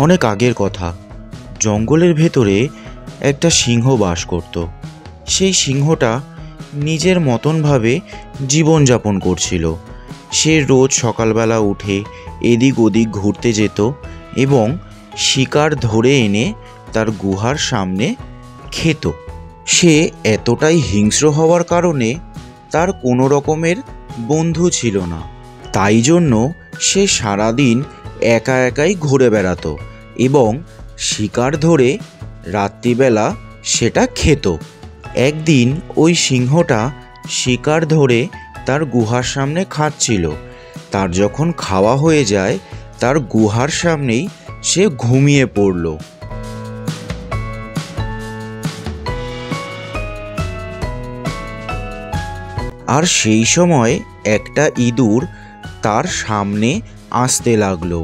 অনেক আগের কথা। জঙ্গলের ভেতরে একটা সিংহ বাস করত। সেই সিংহটা নিজের মতনভাবে জীবনযাপন করছিল। সে রোজ সকালবেলা উঠে এদিক ওদিক ঘুরতে যেত এবং শিকার ধরে এনে তার গুহার সামনে খেত। সে এতটাই হিংস্র হওয়ার কারণে তার কোনো রকমের বন্ধু ছিল না। তাই জন্য সে সারাদিন একা একাই ঘুরে বেড়াতো এবং শিকার ধরে রাত্রিবেলা সেটা খেত। একদিন ওই সিংহটা শিকার ধরে তার গুহার সামনে খাচ্ছিল। তার যখন খাওয়া হয়ে যায়, তার গুহার সামনেই সে ঘুমিয়ে পড়ল। আর সেই সময় একটা ইঁদুর তার সামনে আসতে লাগলো।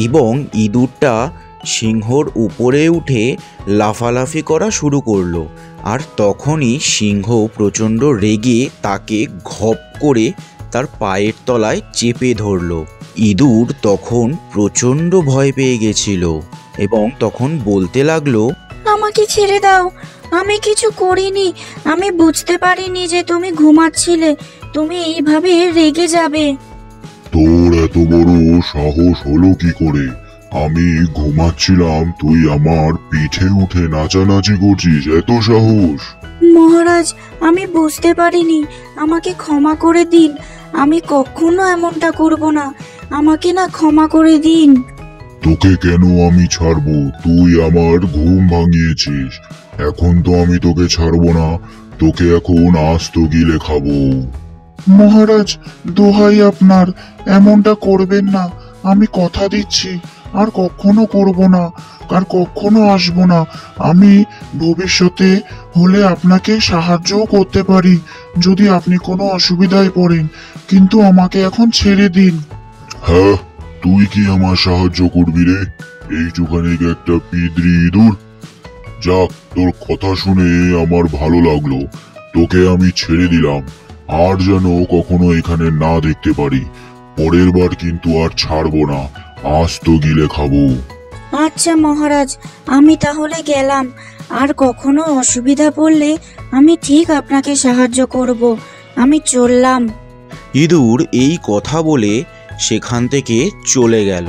এবং ইঁদুরটা সিংহর উপরে উঠে লাফালাফি করা শুরু করলো। আর তখনই সিংহ প্রচণ্ড রেগে তাকে ঘপ করে তার পায়ের তলায় চেপে ধরল। ইঁদুর তখন প্রচণ্ড ভয় পেয়ে গেছিল এবং তখন বলতে লাগলো, আমাকে ছেড়ে দাও, আমি কিছু করিনি, আমি বুঝতে পারিনি যে তুমি ঘুমাচ্ছিলে, তুমি এইভাবে রেগে যাবে। তোর এত বড় সাহস হলো কি করে? আমি ঘুমাচ্ছিলাম, তুই আমার পিঠে উঠে নাচানাচি করছিস, এত সাহস? মহারাজ, আমি বুঝতে পারিনি, আমাকে ক্ষমা করে দিন, আমি কখনো এমনটা করব না, আমাকে না ক্ষমা করে দিন। তোকে কেন আমি ছাড়বো? তুই আমার ঘুম ভাঙিয়েছিস, এখন তো আমি তোকে ছাড়বো না, তোকে এখন আস্ত গিলে খাবো। মহারাজ, দোহাই আপনার, এমনটা করবেন না, আমি কথা দিচ্ছি আর কখনো করব না, আর কখনো আসবো না। আমি ভবিষ্যতে হলে আপনাকে সাহায্যও করতে পারি যদি আপনি কোনো অসুবিধায় পড়েন, কিন্তু আমাকে এখন ছেড়ে দিন। হ্যাঁ, তুই কি আমার সাহায্য করবি রে? এইটুখানি একটা পিঁদরি ইঁদুর? যাক, তোর কথা শুনে আমার ভালো লাগলো, তোকে আমি ছেড়ে দিলাম। আর যেন কখনো এখানে না দেখতে পারি, পরের বার কিন্তু আর ছাড়বো না, আস্ত গিলে খাবো। আচ্ছা মহারাজ, আমি তাহলে গেলাম, আর কখনো অসুবিধা পড়লে আমি ঠিক আপনাকে সাহায্য করব, আমি চললাম। ইঁদুর এই কথা বলে সেখান থেকে চলে গেল।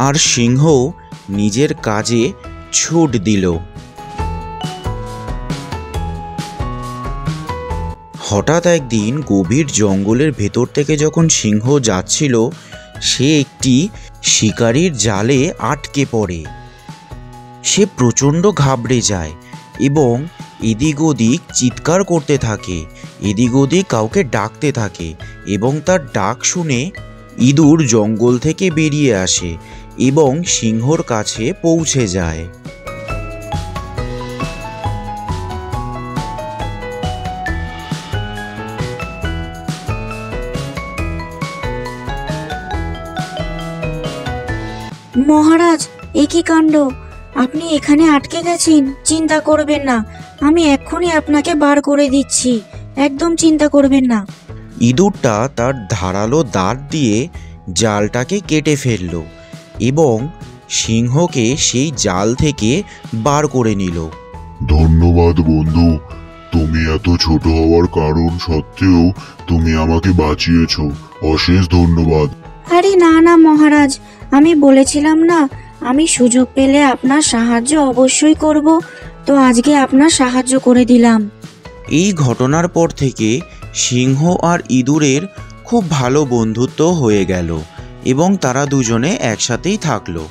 আর সিংহ নিজের কাজে ছুট দিল। হঠাৎ একদিন গভীর জঙ্গলের ভেতর থেকে যখন সিংহ যাচ্ছিল, সে একটি শিকারীর জালে আটকে পড়ে। সে প্রচণ্ড ঘাবড়ে যায় এবং এদিক ওদিক চিৎকার করতে থাকে, এদিক ওদিক কাউকে ডাকতে থাকে এবং তার ডাক শুনে ইঁদুর জঙ্গল থেকে বেরিয়ে আসে এবং সিংহর কাছে পৌঁছে যায়। মহারাজ, এ কি কাণ্ড, আপনি এখানে আটকে গেছেন? চিন্তা করবেন না, আমি এক্ষুনি আপনাকে বার করে দিচ্ছি, একদম চিন্তা করবেন না। ইঁদুরটা তার ধারালো দাঁত দিয়ে জালটাকে কেটে ফেলল এবং সিংহকে সেই জাল থেকে বার করে নিল। ধন্যবাদ বন্ধু, তুমি এত ছোট হওয়ার কারণ সত্ত্বেও তুমি আমাকে বাঁচিয়েছো, অশেষ ধন্যবাদ। আরে না না মহারাজ, আমি বলেছিলাম না আমি সুযোগ পেলে আপনার সাহায্য অবশ্যই করব, তো আজকে আপনার সাহায্য করে দিলাম। এই ঘটনার পর থেকে সিংহ আর ইঁদুরের খুব ভালো বন্ধুত্ব হয়ে গেল এবং তারা দুজনে একসাথেই থাকলো।